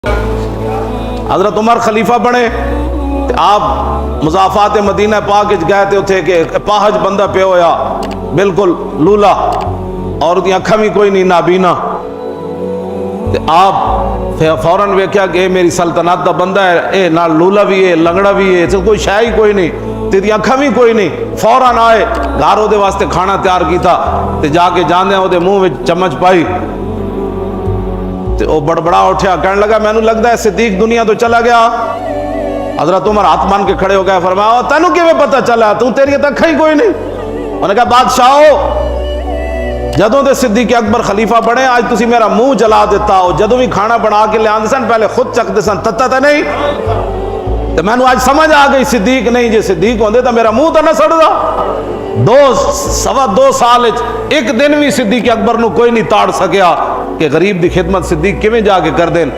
हजरत उमर खलीफा बने, आप मुजाफात मदीना पाक गए थे, उथे कि पाहज बंदा पे होया बिल्कुल लूला और अखा भी कोई नहीं नाबीना। आप फौरन वेख्या कि मेरी सल्तनत का बंदा है, ए ना लूला भी है लंगड़ा भी है, कोई शह ही कोई नहीं, तेरी अखा भी कोई नहीं। फौरन आए घर वो वास्ते खाना तैयार किया, जाके जाने वो मुंह में चम्मच पाई, वो बड़बड़ा उठा कहने लगा मैनू लगता है सिद्दीक दुनिया तो चला गया। हजरत उमर हाथ मान के खड़े हो गए, फरमाया तेनू किवें पता चला, तू तेरी अखा ही कोई नहीं। उन्होंने कहा बादशाह जदों दे सिद्दीक अकबर खलीफा बने अज तुसी मेरा मुंह जला दिता हो, जदों भी खाना बना के लिया सन पहले खुद चकते सन, तत्ता तो नहीं, तो मैनू आज समझ आ गई सिद्दीक नहीं, जे सिद्दीक होंदे तो मेरा मुंह तो ना सड़दा। 2 साल एक दिन भी सिद्दीक अकबर नू कोई नहीं ताड़ सकिया कि गरीब की खिदमत सिद्दीक किवें जाके कर देन।